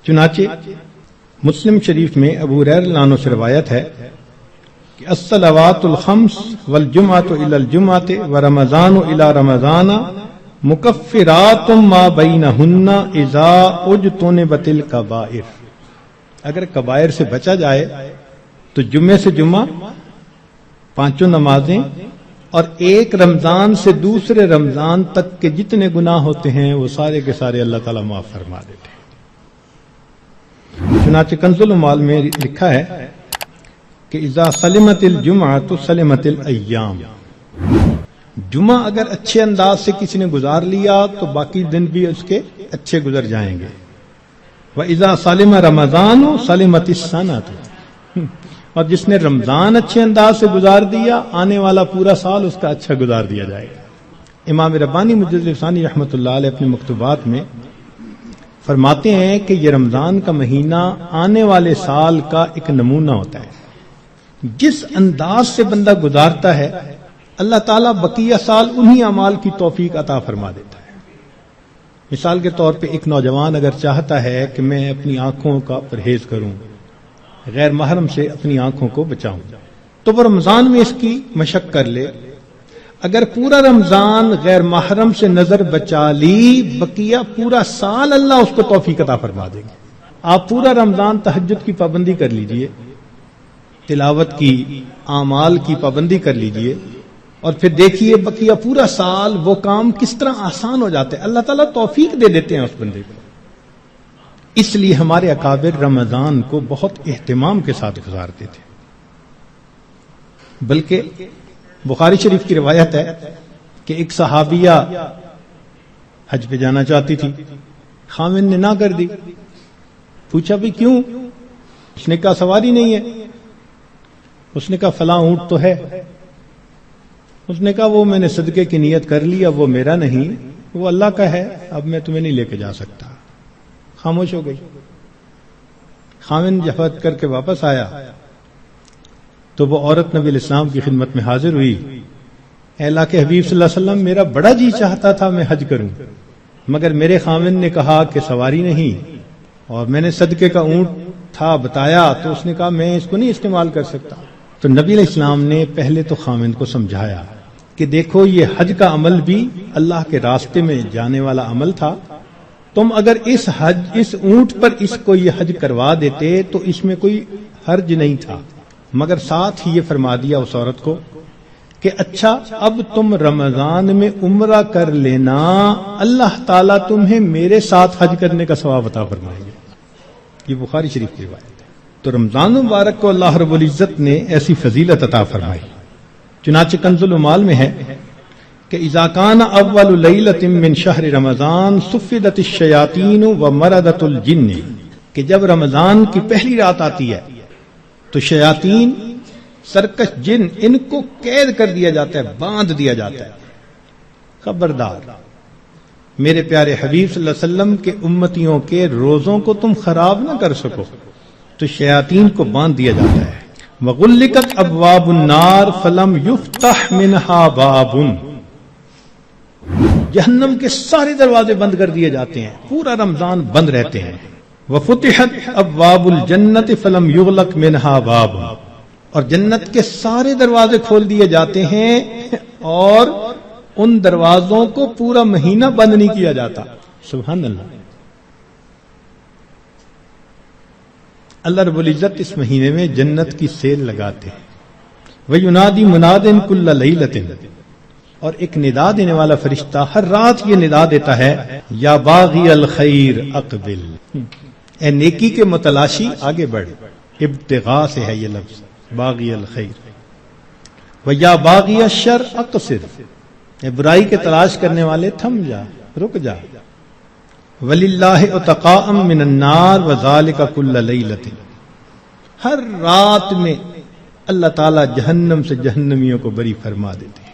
چنانچہ مسلم شریف میں ابو ہریرہ رضی اللہ عنہ سے روایت ہے کہ الصلوات الخمس والجمعۃ الی الجمعۃ ورمضان الی رمضان مکفرات ما بینہن اذا اجتنبت الکبائر. اگر کبائر سے بچا جائے تو جمعے سے جمعہ 5 نمازیں اور ایک رمضان سے دوسرے رمضان تک کے جتنے گناہ ہوتے ہیں وہ سارے کے سارے اللہ تعالیٰ معاف فرما دیتے ہیں. چنانچہ کنز المال میں لکھا ہے کہ اذا سلمت الجمعۃ سلمت الایام. جمعہ اگر اچھے انداز سے کسی نے گزار لیا تو باقی دن بھی اس کے اچھے گزر جائیں گے. وَإِذَا سَلِمَ رَمَضَانُ سَلِمَتِ السَّنَةُ. اور جس نے رمضان اچھے انداز سے گزار دیا آنے والا پورا سال اس کا اچھا گزار دیا جائے گا. امام ربانی مجدد ثانی رحمۃ اللہ علیہ اپنے مکتوبات میں فرماتے ہیں کہ یہ رمضان کا مہینہ آنے والے سال کا ایک نمونہ ہوتا ہے. جس انداز سے بندہ گزارتا ہے اللہ تعالیٰ بقیہ سال انہی اعمال کی توفیق عطا فرما دیتا ہے. مثال کے طور پہ ایک نوجوان اگر چاہتا ہے کہ میں اپنی آنکھوں کا پرہیز کروں، غیر محرم سے اپنی آنکھوں کو بچاؤں، تو وہ رمضان میں اس کی مشق کر لے. اگر پورا رمضان غیر محرم سے نظر بچا لی بقیہ پورا سال اللہ اس کو توفیق عطا فرما دے گا. آپ پورا رمضان تہجد کی پابندی کر لیجئے، تلاوت کی، اعمال کی پابندی کر لیجئے، اور پھر دیکھیے بقیہ پورا سال وہ کام کس طرح آسان ہو جاتے ہیں. اللہ تعالیٰ توفیق دے دیتے ہیں اس بندے کو. اس لیے ہمارے اکابر رمضان کو بہت اہتمام کے ساتھ گزارتے تھے. بلکہ بخاری شریف کی روایت ہے کہ ایک صحابیہ حج پہ جانا چاہتی تھی، خاوند نے نہ کر دی. پوچھا بھی کیوں؟ اس نے کہا سواری نہیں ہے. اس نے کہا فلاں اونٹ تو ہے. اس نے کہا وہ میں نے صدقے کی نیت کر لی، اب وہ میرا نہیں، وہ اللہ کا ہے، اب میں تمہیں نہیں لے کے جا سکتا. خاموش ہو گئی. خاوند جب حج کر کے واپس آیا تو وہ عورت نبی علیہ السلام کی خدمت میں حاضر ہوئی. اے اللہ کے حبیب صلی اللہ علیہ وسلم، میرا بڑا جی چاہتا تھا میں حج کروں، مگر میرے خاوند نے کہا کہ سواری نہیں، اور میں نے صدقے کا اونٹ تھا بتایا تو اس نے کہا میں اس کو نہیں استعمال کر سکتا. تو نبی علیہ السلام نے پہلے تو خاوند کو سمجھایا کہ دیکھو یہ حج کا عمل بھی اللہ کے راستے میں جانے والا عمل تھا. تم اگر اس اونٹ پر اس کو یہ حج کروا دیتے تو اس میں کوئی حرج نہیں تھا، مگر ساتھ ہی یہ فرما دیا اس عورت کو کہ اچھا اب تم رمضان میں عمرہ کر لینا، اللہ تعالیٰ تمہیں میرے ساتھ حج کرنے کا ثواب عطا فرمائے گا. یہ بخاری شریف کی روایت ہے. تو رمضان مبارک کو اللہ رب العزت نے ایسی فضیلت عطا فرمائی. چنانچہ کنز المال میں ہے کہ اذا کان اول لیلۃ من شہر رمضان صفدت الشیاطین ومردت الجن، کہ جب رمضان کی پہلی رات آتی ہے تو شیاطین، سرکش جن، ان کو قید کر دیا جاتا ہے، باندھ دیا جاتا ہے. خبردار میرے پیارے حبیب صلی اللہ علیہ وسلم کے امتیوں کے روزوں کو تم خراب نہ کر سکو، تو شیاطین کو باندھ دیا جاتا ہے. وغلقت ابواب النار فلم یفتح منها باب، جہنم کے سارے دروازے بند کر دیے جاتے ہیں، پورا رمضان بند رہتے ہیں. وفتحت ابواب الجنت فلم یغلق منها باب، اور جنت کے سارے دروازے کھول دیے جاتے ہیں اور ان دروازوں کو پورا مہینہ بند نہیں کیا جاتا. سبحان اللہ. اللہ رب العزت اس مہینے میں جنت کی سیل لگاتے ہیں. وَيُنَادِي مُنَادٍ كُلَّ لَيْلَةٍ، اور ایک ندا دینے والا فرشتہ ہر رات یہ ندا دیتا ہے، یا باغی الخیر اقبل، اے نیکی کے متلاشی آگے بڑھ. ابتغاء سے ہے یہ لفظ باغی الخیر. وَيَا بَاغِيَ الشَّرِّ اقصر، اے برائی کے تلاش کرنے والے تھم جا، رک جا. وَلِلَّهِ عُتَقَاءً مِّنَ النَّارِ وَذَلِكَ كُلَّ لَيْلَةٍ، ہر رات میں اللہ تعالیٰ جہنم سے جہنمیوں کو بری فرما دیتے ہیں.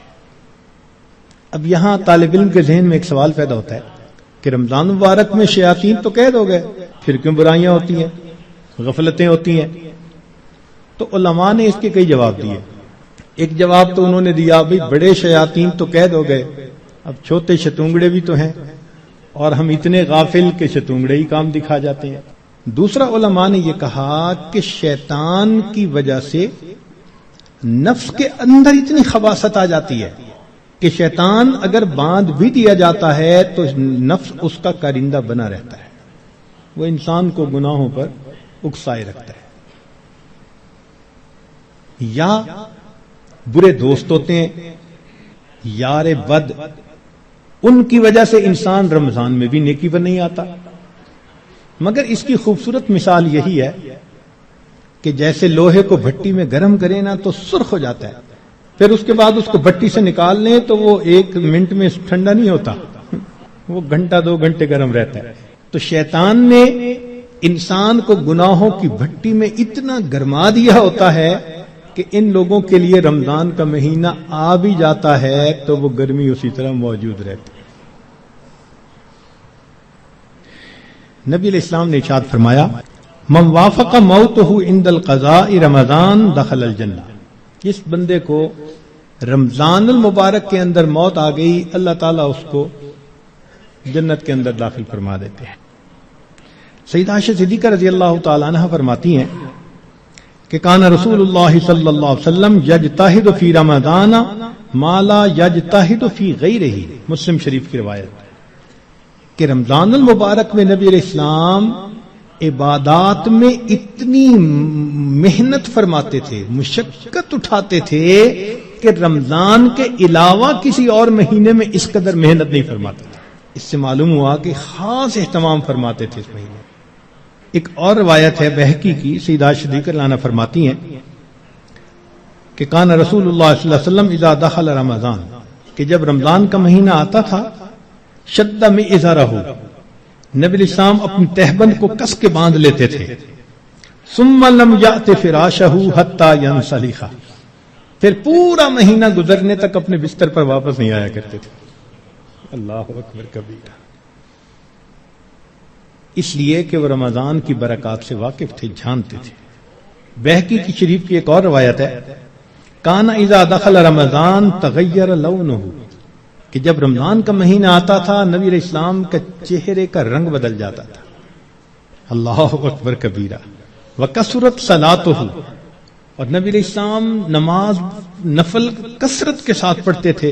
اب یہاں طالب علم کے ذہن میں ایک سوال پیدا ہوتا ہے کہ رمضان مبارک میں شیاطین تو قید ہو گئے، پھر کیوں برائیاں ہوتی ہیں، غفلتیں ہوتی ہیں؟ تو علماء نے اس کے کئی جواب دیے. ایک جواب تو انہوں نے دیا بھئی بڑے شیاطین تو قید ہو گئے، اب چھوٹے شتونگڑے بھی تو ہیں، اور ہم اتنے غافل کہ شتونگڑے ہی کام دکھا جاتے ہیں۔ دوسرا علماء نے یہ کہا کہ شیطان کی وجہ سے نفس کے اندر اتنی خباثت آ جاتی ہے کہ شیطان اگر باندھ بھی دیا جاتا ہے تو نفس اس کا کارندہ بنا رہتا ہے، وہ انسان کو گناہوں پر اکسائے رکھتا ہے۔ یا برے دوست ہوتے ہیں، یار بد، ان کی وجہ سے انسان رمضان میں بھی نیکی پر نہیں آتا۔ مگر اس کی خوبصورت مثال یہی ہے کہ جیسے لوہے کو بھٹی میں گرم کریں نا تو سرخ ہو جاتا ہے، پھر اس کے بعد اس کو بھٹی سے نکال لیں تو وہ 1 منٹ میں ٹھنڈا نہیں ہوتا، وہ گھنٹہ 2 گھنٹے گرم رہتا ہے۔ تو شیطان نے انسان کو گناہوں کی بھٹی میں اتنا گرما دیا ہوتا ہے کہ ان لوگوں کے لیے رمضان کا مہینہ آ بھی جاتا ہے تو وہ گرمی اسی طرح موجود رہتی ہے۔ نبی علیہ السلام نے ارشاد فرمایا من وافق موتہ عند القضاء رمضان دخل الجنہ، جس بندے کو رمضان المبارک کے اندر موت آ گئی اللہ تعالیٰ اس کو جنت کے اندر داخل فرما دیتے ہیں۔ سیدہ عائشہ صدیقہ رضی اللہ تعالیٰ عنہ فرماتی ہیں کہ کان رسول اللہ صلی اللہ علیہ وسلم یجتہد فی رمضان ما لا یجتہد فی غیرہ، مسلم شریف کی روایت کہ رمضان المبارک میں نبی علیہ السلام عبادات میں اتنی محنت فرماتے تھے، مشقت اٹھاتے تھے کہ رمضان کے علاوہ کسی اور مہینے میں اس قدر محنت نہیں فرماتے تھے۔ اس سے معلوم ہوا کہ خاص اہتمام فرماتے تھے اس مہینے۔ ایک اور روایت ہے بہقی کی، سیدہ صدیقہ عنہ فرماتی ہیں کہ کان رسول اللہ صلی اللہ علیہ وسلم اذا دخل رمضان، کہ جب رمضان کا مہینہ آتا تھا شد میں ازارہ، نبی علیہ السلام اپنی تہبند کو کس کے باندھ لیتے تھے، ثم لم یأت فراشہ حتی ینسلخ، پھر پورا مہینہ گزرنے تک اپنے بستر پر واپس نہیں آیا کرتے تھے۔ اللہ اکبر کبیرہ، اس لیے کہ وہ رمضان کی برکات سے واقف تھے، جانتے تھے۔ بہقی کی شریف کی ایک اور روایت ہے کان اذا دخل رمضان تغیر لونہ، کہ جب رمضان کا مہینہ آتا تھا نبی علیہ السلام کا چہرے کا رنگ بدل جاتا تھا۔ اللہ اکبر کبیرہ، وکثرت صلاتہ، اور نبی علیہ السلام نماز نفل کثرت کے ساتھ پڑھتے تھے۔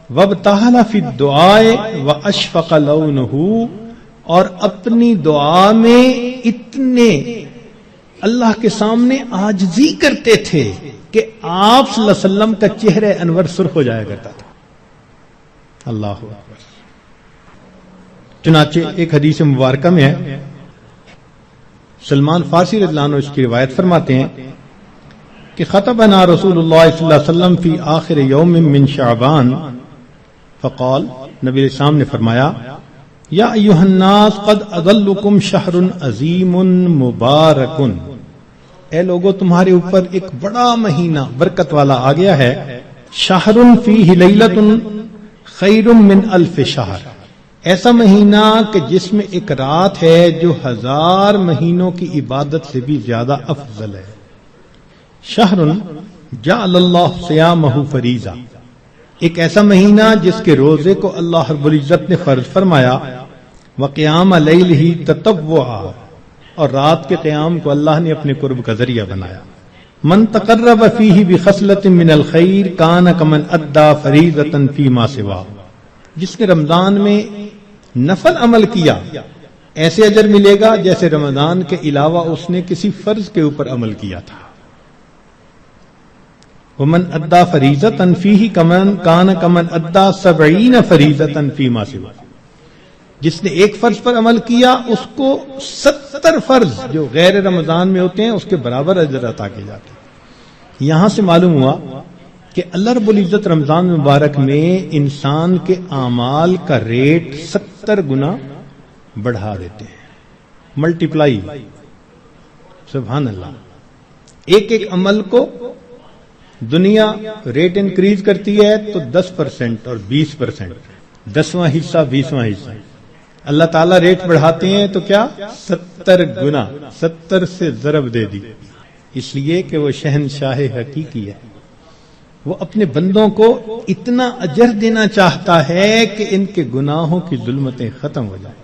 وابتہل فی الدعاء واشفق لونہ، اور اپنی دعا میں اتنے اللہ کے سامنے عاجزی کرتے تھے کہ آپ صلی اللہ علیہ وسلم کا چہرہ انور سرخ ہو جایا کرتا تھا۔ اللہ اکبر۔ چنانچہ ایک حدیث مبارکہ میں ہے، سلمان فارسی رضی اللہ عنہ اس کی روایت فرماتے ہیں کہ خطبنا رسول اللہ صلی اللہ علیہ وسلم فی آخر یوم من شعبان فقال، نبی علیہ السلام نے فرمایا یا ایھا الناس قد اظلکم شہر عظیم مبارک، اے لوگو تمہارے اوپر ایک بڑا مہینہ برکت والا آ گیا ہے، شہر فیہ لیلۃ خیر من الف شہر، ایسا مہینہ کہ جس میں ایک رات ہے جو 1000 مہینوں کی عبادت سے بھی زیادہ افضل ہے۔ شہر جعل اللہ صیامہ فریضہ، ایک ایسا مہینہ جس کے روزے کو اللہ رب العزت نے فرض فرمایا، وقیام لیلہ تطوعا، اور رات کے قیام کو اللہ نے اپنے قرب کا ذریعہ بنایا۔ من تقرب فیہ بخصلۃ من الخیر کان کمن ادى فریضۃ فیما سوا، جس نے رمضان میں نفل عمل کیا ایسے اجر ملے گا جیسے رمضان کے علاوہ اس نے کسی فرض کے اوپر عمل کیا تھا۔ ومن ادى فریضۃ فیہ کمن کان کمن ادى 70 فریضۃ فیما سوا، جس نے ایک فرض پر عمل کیا اس کو 70 فرض جو غیر رمضان میں ہوتے ہیں اس کے برابر اجر عطا کیے جاتے ہیں۔ یہاں سے معلوم ہوا کہ اللہ رب العزت رمضان مبارک میں انسان کے اعمال کا ریٹ 70 گنا بڑھا دیتے ہیں، ملٹیپلائی، سبحان اللہ۔ ایک ایک عمل کو دنیا ریٹ انکریز کرتی ہے تو 10% اور 20%، 10واں حصہ 20واں حصہ، اللہ تعالیٰ ریٹ بڑھاتے ہیں تو کیا 70 گنا، 70 سے ضرب دے دی، اس لیے کہ وہ شہنشاہ حقیقی ہے۔ وہ اپنے بندوں کو اتنا اجر دینا چاہتا ہے کہ ان کے گناہوں کی ظلمتیں ختم ہو جائیں.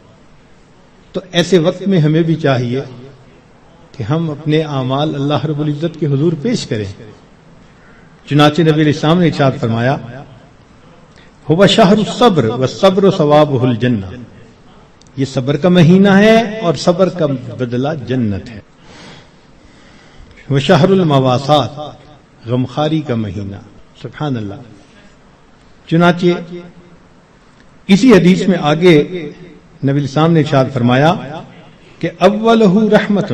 تو ایسے وقت میں ہمیں بھی چاہیے کہ ہم اپنے اعمال اللہ رب العزت کے حضور پیش کریں. چنانچہ نبی علیہ السلام نے ارشاد فرمایا هو شہر الصبر والصبر ثوابہ الجنہ، یہ صبر کا مہینہ ہے اور صبر کا بدلہ جنت ہے. وشہر المواسات، غمخاری کا مہینہ. سبحان اللہ. چنانچہ اسی حدیث میں آگے نبی السلام نے ارشاد فرمایا کہ اولہ رحمت،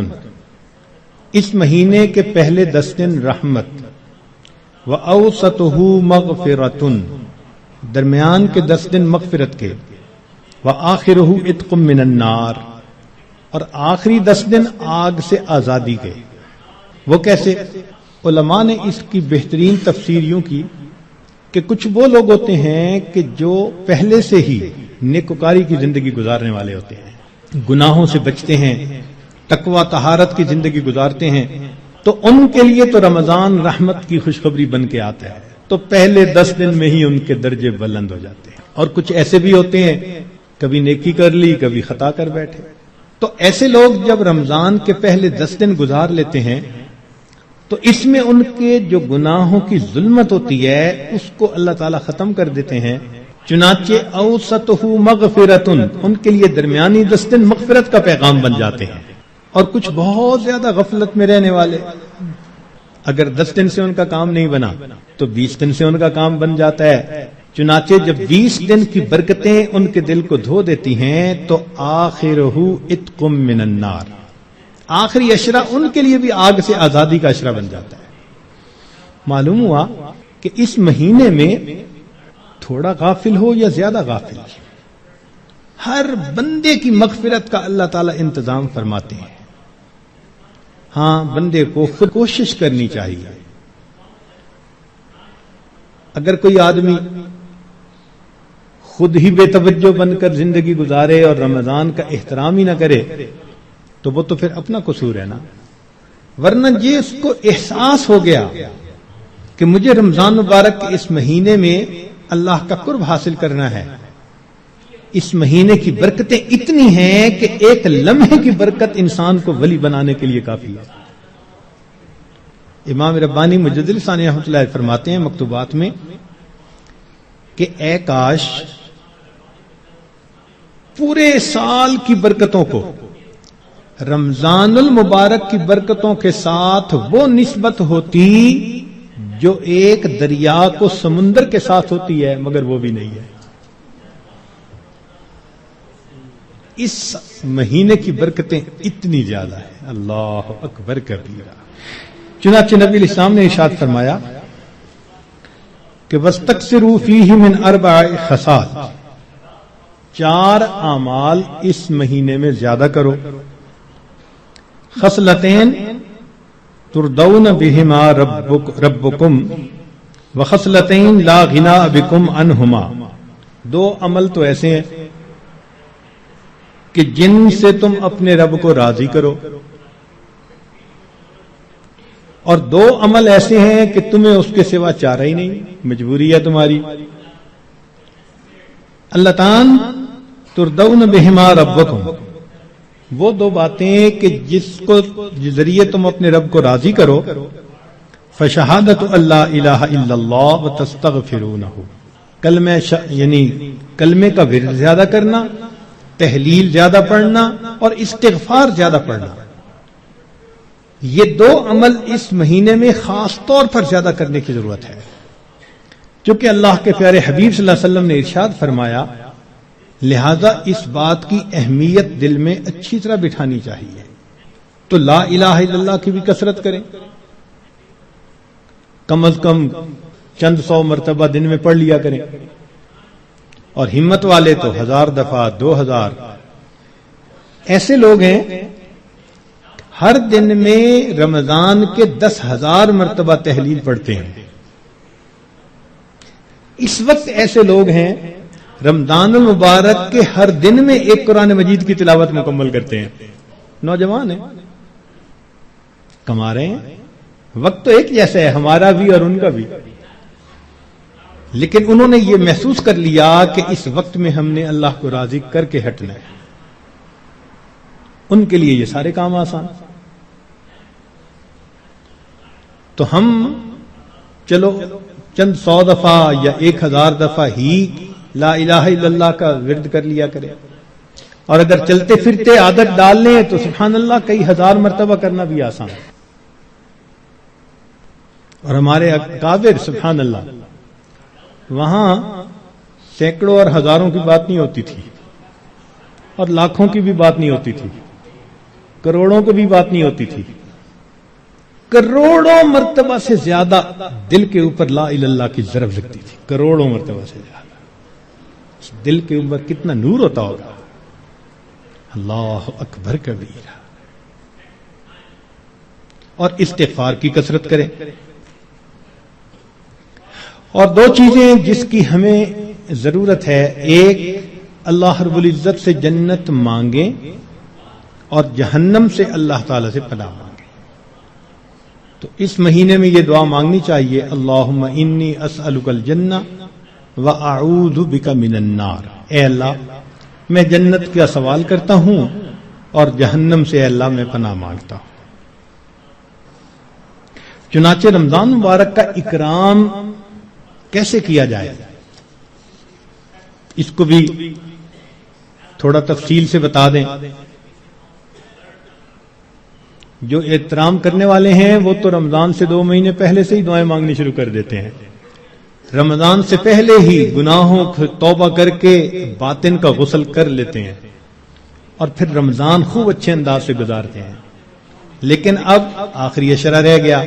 اس مہینے کے پہلے 10 دن رحمت، واوسطہ مغفرۃ، درمیان کے 10 دن مغفرت کے، وآخرہ عتق من النار، اور آخری 10 دن آگ سے آزادی کے. وہ کیسے؟ علماء نے اس کی بہترین تفسیر یوں کی کہ کچھ وہ لوگ ہوتے ہیں کہ جو پہلے سے ہی نیکوکاری کی زندگی گزارنے والے ہوتے ہیں، گناہوں سے بچتے ہیں، تقوی طہارت کی زندگی گزارتے ہیں، تو ان کے لیے تو رمضان رحمت کی خوشخبری بن کے آتا ہے، تو پہلے 10 دن میں ہی ان کے درجے بلند ہو جاتے ہیں. اور کچھ ایسے بھی ہوتے ہیں کبھی نیکی کر لی کبھی خطا کر بیٹھے. تو ایسے لوگ جب رمضان کے پہلے 10 دن گزار لیتے ہیں تو اس میں ان کے جو گناہوں کی ظلمت ہوتی ہے اس کو اللہ تعالیٰ ختم کر دیتے ہیں. چنانچہ اوسطہ مغفرۃ، ان کے لیے درمیانی 10 دن مغفرت کا پیغام بن جاتے ہیں. اور کچھ بہت زیادہ غفلت میں رہنے والے، اگر 10 دن سے ان کا کام نہیں بنا تو 20 دن سے ان کا کام بن جاتا ہے. چنانچہ جب 20 دن کی برکتیں ان کے دل کو دھو دیتی ہیں تو آخرہ عتق من النار، آخری عشرہ ان کے لیے بھی آگ سے آزادی کا عشرہ بن جاتا ہے. معلوم ہوا کہ اس مہینے میں تھوڑا غافل ہو یا زیادہ غافل، ہر بندے کی مغفرت کا اللہ تعالیٰ انتظام فرماتے ہیں. ہاں، بندے کو خود کوشش کرنی چاہیے. اگر کوئی آدمی خود ہی بے توجہ بن کر زندگی گزارے اور رمضان کا احترام ہی نہ کرے تو وہ تو پھر اپنا قصور ہے نا. ورنہ یہ اس کو احساس ہو گیا کہ مجھے رمضان مبارک کے اس مہینے میں اللہ کا قرب حاصل کرنا ہے، اس مہینے کی برکتیں اتنی ہیں کہ ایک لمحے کی برکت انسان کو ولی بنانے کے لیے کافی ہے. امام ربانی مجدد ثانی رحمۃ اللہ علیہ فرماتے ہیں مکتوبات میں کہ اے کاش پورے سال کی برکتوں کو رمضان المبارک کی برکتوں کے ساتھ وہ نسبت ہوتی جو ایک دریا کو سمندر کے ساتھ ہوتی ہے، مگر وہ بھی نہیں ہے. اس مہینے کی برکتیں اتنی زیادہ ہیں، اللہ اکبر کبیرہ. چنانچہ نبی علیہ السلام نے ارشاد فرمایا کہ وَاسْتَكْثِرُوا فِيهِ مِنْ 4 خصال، 4 اعمال اس مہینے میں زیادہ کرو. خصلتین تردون بہما ربکم وخصلتین لا غنا بکم عنہما، 2 عمل تو ایسے ہیں کہ جن سے تم اپنے رب کو راضی کرو، اور 2 عمل ایسے ہیں کہ تمہیں اس کے سوا چارہ ہی نہیں، مجبوری ہے تمہاری. اللہ تعالی تردون بہما ربکم، وہ 2 باتیں کہ جس کو ذریعے تم اپنے رب کو راضی کرو. فشہادت اللہ الہ الا اللہ وتستغفرونہ، کلمہ یعنی کلمے کا ورد زیادہ کرنا، تحلیل زیادہ پڑھنا اور استغفار زیادہ پڑھنا. یہ 2 عمل اس مہینے میں خاص طور پر زیادہ کرنے کی ضرورت ہے، چونکہ اللہ کے پیارے حبیب صلی اللہ علیہ وسلم نے ارشاد فرمایا، لہذا اس بات کی اہمیت دل میں اچھی طرح بٹھانی چاہیے. تو لا الہ الا اللہ کی بھی کثرت کریں، کم از کم چند 100 مرتبہ دن میں پڑھ لیا کریں، اور ہمت والے تو 1000 دفعہ 2000. ایسے لوگ ہیں ہر دن میں رمضان کے 10,000 مرتبہ تحلیل پڑھتے ہیں. اس وقت ایسے لوگ ہیں رمضان المبارک کے ہر دن میں ایک قرآن مجید کی تلاوت مکمل کرتے ہیں. نوجوان ہیں، کما رہے ہیں. وقت تو ایک جیسا ہے، ہمارا بھی اور ان کا بھی. لیکن انہوں نے یہ محسوس کر لیا کہ اس وقت میں ہم نے اللہ کو راضی کر کے ہٹنا ہے، ان کے لیے یہ سارے کام آسان۔ تو ہم چلو چند 100 دفعہ یا 1000 دفعہ ہی لا الہ الا اللہ کا ورد کر لیا کریں، اور اگر چلتے پھرتے عادت ڈال لیں تو سبحان اللہ کئی ہزار مرتبہ کرنا بھی آسان ہے۔ اور ہمارے اکابر سبحان اللہ وہاں سینکڑوں اور ہزاروں کی بات نہیں ہوتی تھی، اور لاکھوں کی بھی بات نہیں ہوتی تھی، کروڑوں کی بھی بات نہیں ہوتی تھی، کروڑوں مرتبہ سے زیادہ دل کے اوپر لا الہ الا اللہ کی ضرب لگتی تھی، کروڑوں مرتبہ سے زیادہ۔ دل کے اوپر کتنا نور ہوتا ہوگا، اللہ اکبر کبیرہ۔ اور استغفار کی کثرت کریں۔ اور 2 چیزیں جس کی ہمیں ضرورت ہے، ایک اللہ رب العزت سے جنت مانگیں اور جہنم سے اللہ تعالی سے پناہ مانگیں۔ تو اس مہینے میں یہ دعا مانگنی چاہیے، اللہم انی اسألک الجنہ واعوذ بک من النار، اے اللہ میں جنت کا سوال کرتا ہوں اور جہنم سے اے اللہ میں پناہ مانگتا ہوں۔ چنانچہ رمضان مبارک کا اکرام کیسے کیا جائے اس کو بھی تھوڑا تفصیل سے بتا دیں۔ جو احترام کرنے والے ہیں وہ تو رمضان سے 2 مہینے پہلے سے ہی دعائیں مانگنی شروع کر دیتے ہیں، رمضان سے پہلے ہی گناہوں کو توبہ کر کے باطن کا غسل کر لیتے ہیں، اور پھر رمضان خوب اچھے انداز سے گزارتے ہیں۔ لیکن اب آخری عشرہ رہ گیا،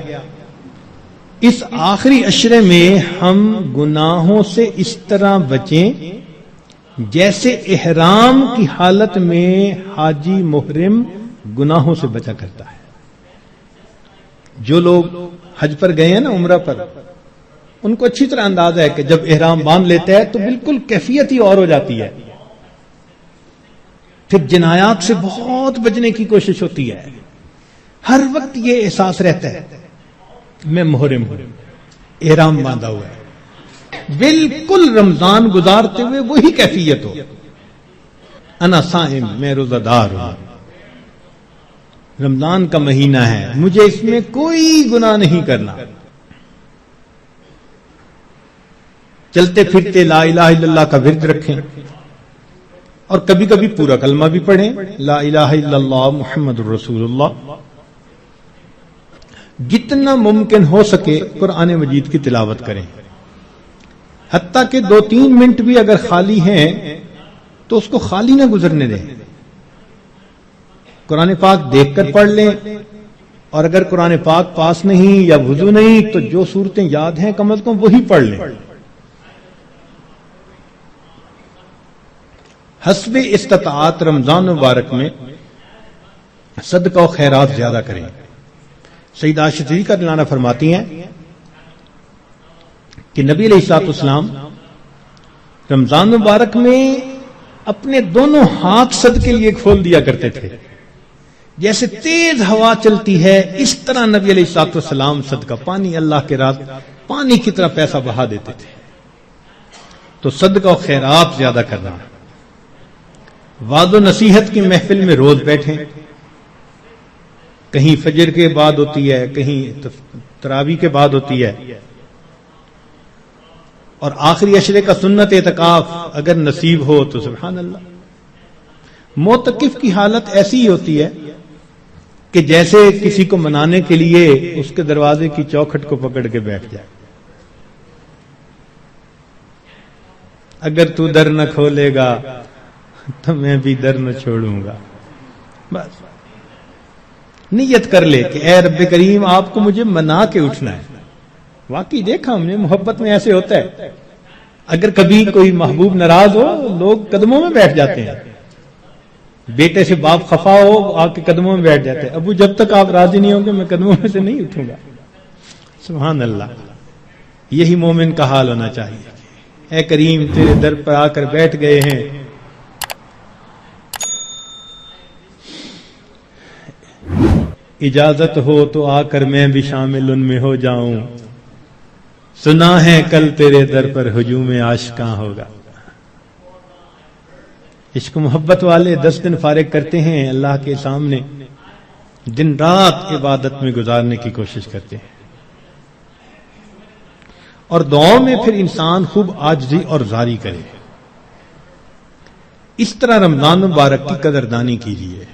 اس آخری عشرے میں ہم گناہوں سے اس طرح بچیں جیسے احرام کی حالت میں حاجی محرم گناہوں سے بچا کرتا ہے۔ جو لوگ حج پر گئے ہیں نا، عمرہ پر، ان کو اچھی طرح اندازہ ہے کہ جب احرام باندھ لیتا ہے تو بالکل کیفیت ہی اور ہو جاتی ہے، پھر جنایات سے بہت بچنے کی کوشش ہوتی ہے، ہر وقت یہ احساس رہتا ہے میں محرم ہوں، احرام باندھا ہوا ہے، بالکل رمضان گزارتے ہوئے وہی کیفیت ہو، انا صائم، میں روزہ دار ہوں، رمضان کا مہینہ ہے، مجھے اس میں کوئی گناہ نہیں کرنا۔ چلتے پھرتے لا الہ الا اللہ کا ورد رکھیں، اور کبھی کبھی پورا کلمہ بھی پڑھیں، لا الہ الا اللہ محمد الرسول اللہ۔ جتنا ممکن ہو سکے قرآن مجید کی تلاوت کریں، حتیٰ کہ 2-3 منٹ بھی اگر خالی ہیں تو اس کو خالی نہ گزرنے دیں، قرآن پاک دیکھ کر پڑھ لیں، اور اگر قرآن پاک پاس نہیں یا وضو نہیں تو جو صورتیں یاد ہیں کم از کم وہی پڑھ لیں۔ حسب استطاعت رمضان مبارک میں صدقہ و خیرات زیادہ کریں۔ سیدہ عائشہ صدیقہ رضی اللہ عنہا فرماتی ہیں کہ نبی علیہ الصلوۃ والسلام رمضان مبارک میں اپنے دونوں ہاتھ صدقے لیے کھول دیا کرتے تھے، جیسے تیز ہوا چلتی ہے اس طرح نبی علیہ الصلوۃ والسلام صدقہ، پانی اللہ کے راہ پانی کی طرح پیسہ بہا دیتے تھے۔ تو صدقہ و خیرات زیادہ کرنا، وعظ و نصیحت کی محفل میں روز بیٹھیں، کہیں فجر کے بعد ہوتی ہے، کہیں تراویح کے بعد ہوتی ہے، اور آخری عشرے کا سنت اعتکاف اگر نصیب ہو تو سبحان اللہ۔ معتکف کی حالت ایسی ہی ہوتی ہے کہ جیسے کسی کو منانے کے لیے اس کے دروازے کی چوکھٹ کو پکڑ کے بیٹھ جائے، اگر تو در نہ کھولے گا تو میں بھی در نہ چھوڑوں گا، بس نیت کر لے کہ اے رب کریم آپ کو مجھے منا کے اٹھنا ہے۔ واقعی دیکھا ہم نے، محبت میں ایسے ہوتا ہے، اگر کبھی کوئی محبوب ناراض ہو لوگ قدموں میں بیٹھ جاتے ہیں، بیٹے سے باپ خفا ہو آ کے قدموں میں بیٹھ جاتے ہیں، ابو جب تک آپ راضی نہیں ہوں گے میں قدموں میں سے نہیں اٹھوں گا۔ سبحان اللہ، یہی مومن کا حال ہونا چاہیے۔ اے کریم تیرے در پر آ کر بیٹھ گئے ہیں، اجازت ہو تو آ کر میں بھی شامل ان میں ہو جاؤں، سنا ہے کل تیرے در پر ہجوم عاشقاں ہوگا. عشق محبت والے 10 دن فارغ کرتے ہیں اللہ کے سامنے, دن رات عبادت میں گزارنے کی کوشش کرتے ہیں, اور دعاؤں میں پھر انسان خوب عاجزی اور زاری کرے. اس طرح رمضان مبارک کی قدردانی کیجیے.